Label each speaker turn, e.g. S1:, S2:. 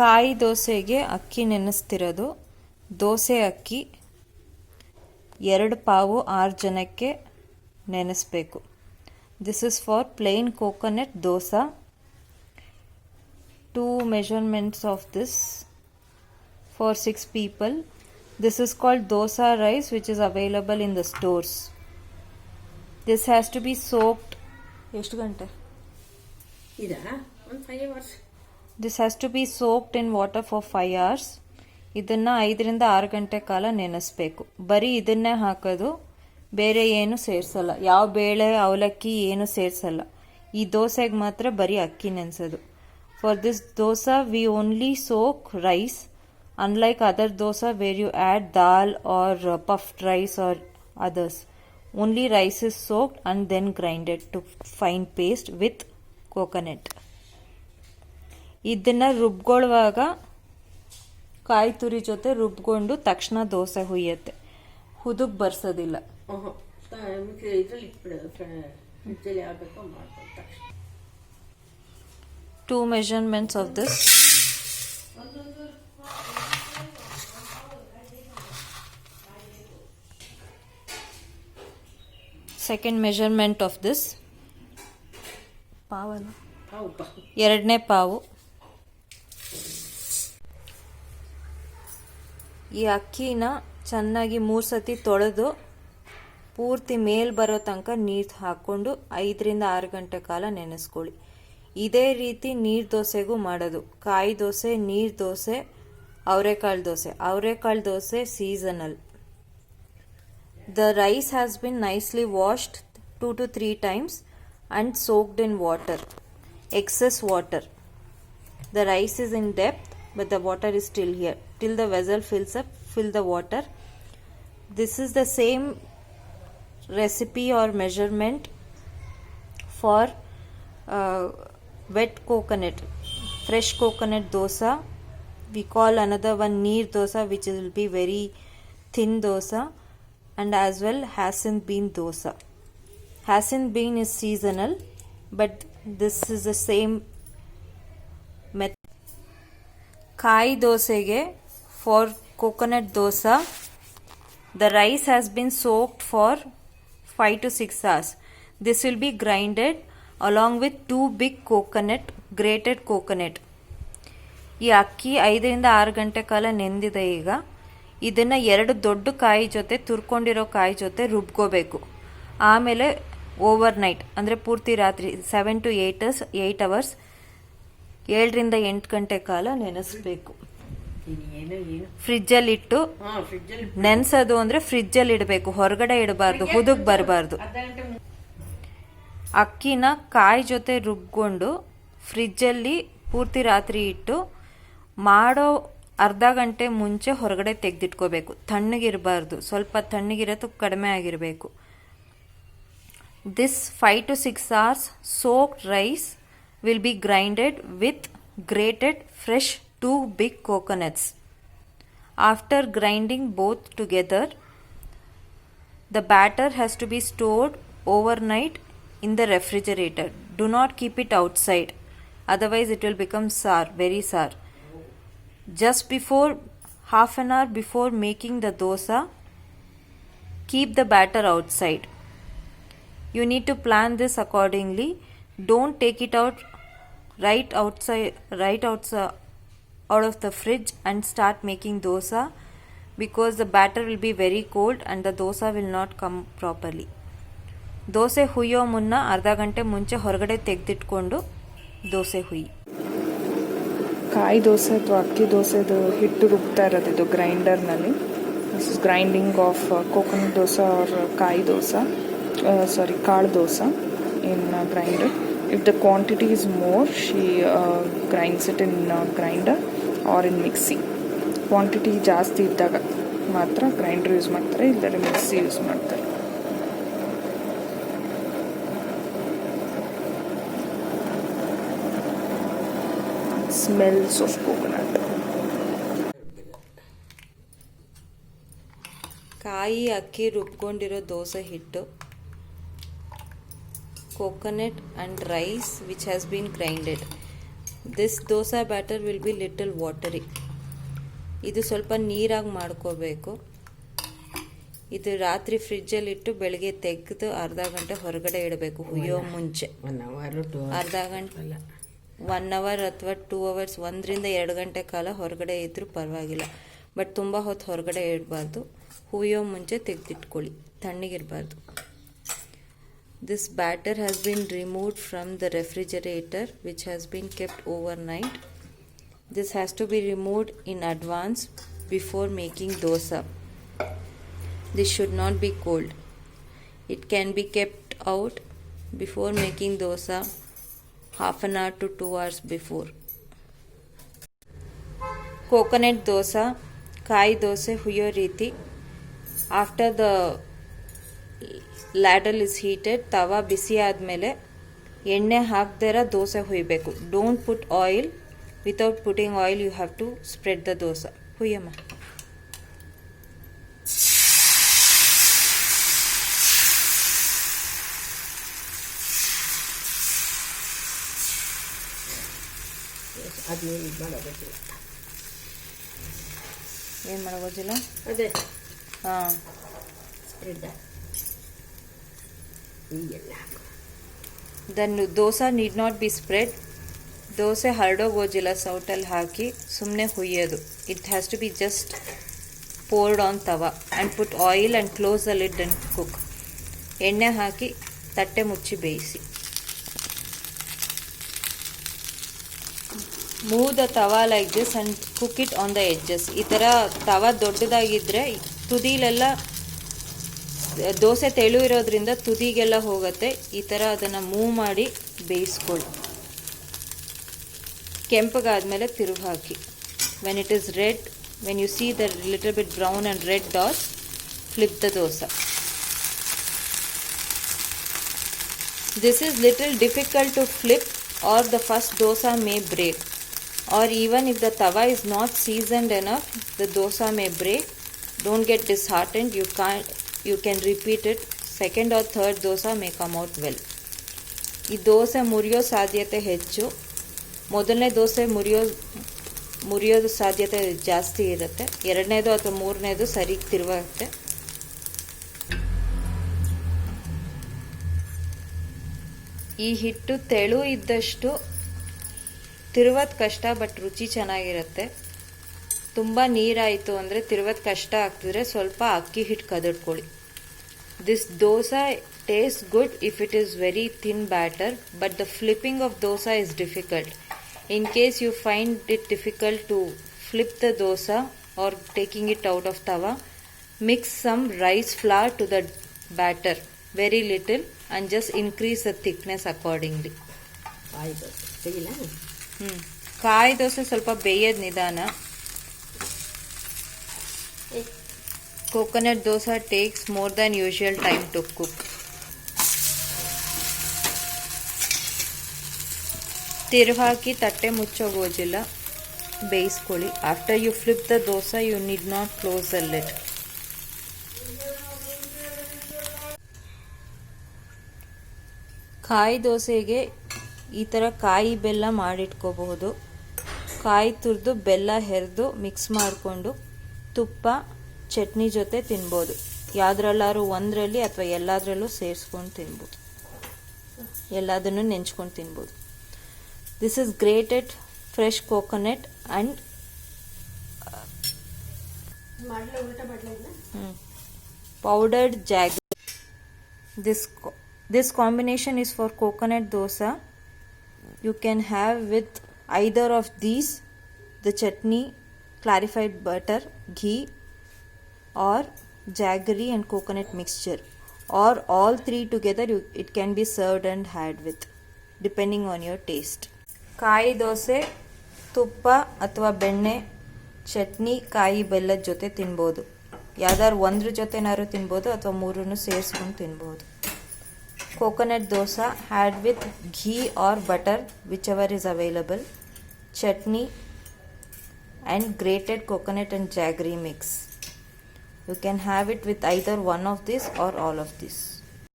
S1: ಕಾಯಿ ದೋಸೆಗೆ ಅಕ್ಕಿ ನೆನೆಸ್ತಿರೋದು. ದೋಸೆ ಅಕ್ಕಿ 2 ಪಾವು 6 ಜನಕ್ಕೆ ನೆನೆಸಬೇಕು. This is for plain coconut dosa. 2 measurements of this for 6 people. This is called dosa rice, which is available in the stores. This has to be soaked. ಎಷ್ಟು ಗಂಟೆ?
S2: ಒಂದು 5 hours.
S1: This has to be soaked in water for 5 hours. ಇದನ್ನು 5 ರಿಂದ 6 ಗಂಟೆ ಕಾಲ ನೆನೆಸಬೇಕು. ಬರೀ ಇದನ್ನೇ ಹಾಕೋದು, ಬೇರೆ ಏನು ಸೇರಿಸಲ್ಲ. ಯಾವ ಬೇಳೆ ಅವಲಕ್ಕಿ ಏನು ಸೇರಿಸಲ್ಲ. ಈ ದೋಸೆಗೆ ಮಾತ್ರ ಬರೀ ಅಕ್ಕಿ ನೆನೆಸೋದು. For this dosa we only soak rice, unlike other dosa where you add dal or puffed rice or others. Only rice is soaked and then grinded to fine paste with coconut. ಇದನ್ನ ರುಬ್ಕೊಳ್ಳುವಾಗ ಕಾಯಿ ತುರಿ ಜೊತೆ ರುಬ್ಕೊಂಡು ತಕ್ಷಣ dosa ಹುಯ್ಯತ್ತೆ, ಹುದುಗ್ ಬರ್ಸೋದಿಲ್ಲ. 2 measurements of this. Second measurement of this. ಪಾವಲ್ಲ, 2ನೇ ಪಾವು. ಈ ಅಕ್ಕಿನ ಚೆನ್ನಾಗಿ 3 ಸತಿ ತೊಳೆದು ಪೂರ್ತಿ ಮೇಲ್ ಬರೋ ತನಕ ನೀರು ಹಾಕ್ಕೊಂಡು 5 ರಿಂದ 6 ಗಂಟೆ ಕಾಲ ನೆನೆಸ್ಕೊಳ್ಳಿ. ಇದೇ ರೀತಿ ನೀರು ದೋಸೆಗೂ ಮಾಡೋದು. ಕಾಯಿ ದೋಸೆ, ನೀರು ದೋಸೆ, ಅವರೆಕಾಳು ದೋಸೆ. ಅವರೆಕಾಳು dosa seasonal. The rice has been nicely washed 2 to 3 times and soaked in water. Excess water. The rice is in depth, but the water is still here. Till the vessel fills up, fill the water. This is the same recipe or measurement for wet coconut, fresh coconut dosa. We call another one neer dosa, which will be very thin dosa, and as well Hassan bean dosa. Hassan bean is seasonal, but this is the same method. Kai dosege for coconut dosa, the rice has been soaked for 5 to 6 hours. This will be grinded along with 2 big coconut, grated coconut. ಈ ಅಕ್ಕಿ 5 ರಿಂದ 6 ಗಂಟೆ ಕಾಲ ನೆಂದಿದೆ. ಈಗ ಇದನ್ನು 2 ದೊಡ್ಡ ಕಾಯಿ ಜೊತೆ, ತುರ್ಕೊಂಡಿರೋ ಕಾಯಿ ಜೊತೆ ರುಬ್ಕೋಬೇಕು. ಆಮೇಲೆ ಓವರ್ ನೈಟ್ ಅಂದರೆ ಪೂರ್ತಿ ರಾತ್ರಿ 7 to 8 hours 7 ರಿಂದ 8 ಗಂಟೆ ಕಾಲ ನೆನೆಸಬೇಕು. ಫ್ರಿಜ್ಜಲ್ಲಿ ಇಟ್ಟು ನೆನೆಸೋದು ಅಂದರೆ ಫ್ರಿಜ್ಜಲ್ಲಿ ಇಡಬೇಕು, ಹೊರಗಡೆ ಇಡಬಾರ್ದು, ಹುದುಗ್ ಬರಬಾರ್ದು. ಅಕ್ಕಿನ ಕಾಯಿ ಜೊತೆ ರುಬ್ಕೊಂಡು ಫ್ರಿಜ್ಜಲ್ಲಿ ಪೂರ್ತಿ ರಾತ್ರಿ ಇಟ್ಟು ಮಾಡೋ ಅರ್ಧ ಗಂಟೆ ಮುಂಚೆ ಹೊರಗಡೆ ತೆಗೆದಿಟ್ಕೋಬೇಕು. ತಣ್ಣಗಿರಬಾರ್ದು, ಸ್ವಲ್ಪ ತಣ್ಣಗಿರೋದು ಕಡಿಮೆ ಆಗಿರಬೇಕು. This 5 to 6 hours soaked rice will be grinded with grated fresh 2 big coconuts. After grinding both together, the batter has to be stored overnight in the refrigerator. Do not keep it outside, otherwise it will become sour, very sour. Just before half an hour before making the dosa, keep the batter outside. You need to plan this accordingly. Don't take it out right out of the fridge and start making dosa, because the batter will be very cold and the dosa will not come properly. Dosa ಹುಯ್ಯೋ ಮುನ್ನ ಅರ್ಧ ಗಂಟೆ ಮುಂಚೆ ಹೊರಗಡೆ ತೆಗೆದಿಟ್ಕೊಂಡು ದೋಸೆ ಹುಯ್ಯಿ.
S3: ಕಾಯಿ ದೋಸೆ ಅಥವಾ ಅಕ್ಕಿ ದೋಸೆದು ಹಿಟ್ಟು ರುಬ್ತಾ ಇರೋದು ಇದು ಗ್ರೈಂಡರ್ನಲ್ಲಿ. This is grinding of coconut dosa or ಕಾಯಿ ದೋಸಾ, ಕಾಳು dosa in grinder. If the quantity is more, she grinds it in grinder or in mixie. Quantity ಜಾಸ್ತಿ ಇದ್ದಾಗ ಮಾತ್ರ ಗ್ರೈಂಡರ್ ಯೂಸ್ ಮಾಡ್ತಾರೆ, ಇಲ್ಲದ್ರೆ ಮಿಕ್ಸಿ ಯೂಸ್ ಮಾಡ್ತಾರೆ. Smells of coconut.
S1: ಕಾಯಿ ಅಕ್ಕಿ ರುಬ್ಕೊಂಡಿರೋ ದೋಸೆ ಹಿಟ್ಟು, coconut and rice which has been grinded. This dosa batter will be little watery. ಇದು ಸ್ವಲ್ಪ ನೀರಾಗಿ ಮಾಡ್ಕೋಬೇಕು. ಇದು ರಾತ್ರಿ ಫ್ರಿಜ್ಜಲ್ಲಿಟ್ಟು ಬೆಳಗ್ಗೆ ತೆಗೆದು ಅರ್ಧ ಗಂಟೆ ಹೊರಗಡೆ ಇಡಬೇಕು, ಹುಯ್ಯೋ ಮುಂಚೆ. ಅರ್ಧ ಗಂಟೆ 1 ಅವರ್ ಅಥವಾ 2 ಅವರ್ಸ್, 1-2 ಗಂಟೆ ಕಾಲ ಹೊರಗಡೆ ಇದ್ರೂ ಪರವಾಗಿಲ್ಲ. ಬಟ್ ತುಂಬ ಹೊತ್ತು ಹೊರಗಡೆ ಇಡಬಾರ್ದು. ಹುಯ್ಯೋ ಮುಂಚೆ ತೆಗೆದಿಟ್ಕೊಳ್ಳಿ, ತಣ್ಣಗಿರಬಾರ್ದು. This batter has been removed from the refrigerator which has been kept overnight. This has to be removed in advance before making dosa. This should not be cold. It can be kept out before making dosa half an hour to 2 hours before. Coconut dosa, ಕಾಯಿ ದೋಸೆ ಹುಯ್ಯೋ ರೀತಿ. After the ladle is heated, tawa ಬಿಸಿ ಆದಮೇಲೆ ಎಣ್ಣೆ ಹಾಕ್ದಿರ ದೋಸೆ ಹುಯ್ಬೇಕು. Don't put oil. Without putting oil you have to spread the dosa. ಹುಯ್ಯಮ್ಮ. ಏನು ಮಾಡೋಗೋದಿಲ್ಲ
S2: ಅದೇ
S1: ಹಾಂ.
S2: Spread
S1: then dosa need not be spread. Dosa ಹರಡೋಗೋಜಿಲ್ಲ ಸೌಟಲ್ಲಿ ಹಾಕಿ ಸುಮ್ಮನೆ ಹುಯ್ಯೋದು. It has to be just poured on tawa and put oil and close the lid and cook. ಎಣ್ಣೆ ಹಾಕಿ ತಟ್ಟೆ ಮುಚ್ಚಿ ಬೇಯಿಸಿ. Move the tawa like this and cook it on the edges. ಈ ಥರ ತವಾ ದೊಡ್ಡದಾಗಿದ್ದರೆ ತುದಿಲೆಲ್ಲ ದೋಸೆ ತೆಳು ಇರೋದ್ರಿಂದ ತುದಿಗೆಲ್ಲ ಹೋಗುತ್ತೆ. ಈ ಥರ ಅದನ್ನು ಮೂವ್ ಮಾಡಿ ಬೇಯಿಸ್ಕೊಳ್ಳಿ. ಕೆಂಪಗಾದ್ಮೇಲೆ ತಿರುಗಿ ಹಾಕಿ. When it is red, when you see the little bit brown and red dots, flip the dosa. This is little difficult to flip or the first dosa may break, or even if the tawa is not seasoned enough, the dosa may break. Don't get disheartened. You can repeat it. Second or third dosa may come out well. ಈ ದೋಸೆ ಮುರಿಯೋ ಸಾಧ್ಯತೆ ಹೆಚ್ಚು. ಮೊದಲನೇ ದೋಸೆ ಮುರಿಯೋದು ಸಾಧ್ಯತೆ ಜಾಸ್ತಿ ಇರುತ್ತೆ. ಎರಡನೇದು ಅಥವಾ ಮೂರನೇದು ಸರಿ ತಿರುಗುತ್ತೆ. ಈ ಹಿಟ್ಟು ತೆಳು ಇದ್ದಷ್ಟು ತಿರುವೋದು ಕಷ್ಟ, ಬಟ್ ರುಚಿ ಚೆನ್ನಾಗಿರುತ್ತೆ. ತುಂಬ ನೀರಾಯಿತು ಅಂದರೆ ತಿರುವೋದು ಕಷ್ಟ ಆಗ್ತಿದ್ರೆ ಸ್ವಲ್ಪ ಅಕ್ಕಿ ಹಿಟ್ಟು ಕದಡ್ಕೊಳ್ಳಿ. This dosa taste good if it is very thin batter, but the flipping of dosa is difficult. In case you find it difficult to flip the dosa or taking it out of tawa, mix some rice flour to the batter, very little, and just increase the thickness accordingly. ಕಾಯಿ ದೋಸೆ ಸ್ವಲ್ಪ ಬೇಯೋದು ನಿಧಾನ. Coconut dosa takes more than usual time to cook. ತಿರುಗಿ ಹಾಕಿ ತಟ್ಟೆ ಮುಚ್ಚೋಗೋಜಿಲ್ಲ, ಬೇಯಿಸ್ಕೊಳ್ಳಿ. After you flip the dosa you need not close the lid. ಕಾಯಿ ದೋಸೆಗೆ ಈ ಥರ ಕಾಯಿ ಬೆಲ್ಲ ಮಾಡಿಟ್ಕೋಬಹುದು. ಕಾಯಿ ತುರಿದು ಬೆಲ್ಲ ಹೆರೆದು ಮಿಕ್ಸ್ ಮಾಡಿಕೊಂಡು ತುಪ್ಪ ಚಟ್ನಿ ಜೊತೆ ತಿನ್ಬೋದು. ಯಾವುದ್ರಲ್ಲಾದ್ರೂ ಒಂದರಲ್ಲಿ ಅಥವಾ ಎಲ್ಲದರಲ್ಲೂ ಸೇರಿಸ್ಕೊಂಡು ತಿನ್ಬೋದು, ಎಲ್ಲದನ್ನು ನೆಂಚ್ಕೊಂಡು ತಿನ್ಬೋದು. This is grated fresh coconut and powdered jaggery. This combination is for coconut dosa. You can have with either of these, the chutney, clarified butter, ghee, or jaggery and coconut mixture, or all three together. It can be served and had with, depending on your taste. ಕಾಯಿ ದೋಸೆ ತುಪ್ಪ ಅಥವಾ ಬೆಣ್ಣೆ ಚಟ್ನಿ ಕಾಯಿ ಬೆಲ್ಲದ ಜೊತೆ ತಿನ್ಬೋದು. ಯಾವ್ದಾದ್ರು ಒಂದ್ರ ಜೊತೆನಾದ್ರು ತಿನ್ಬೋದು ಅಥವಾ ಮೂರನ್ನು ಸೇರಿಸ್ಕೊಂಡು ತಿನ್ಬೋದು. Coconut dosa had with ghee or butter, whichever is available, chutney and grated coconut and jaggery mix. You can have it with either one of these or all of these.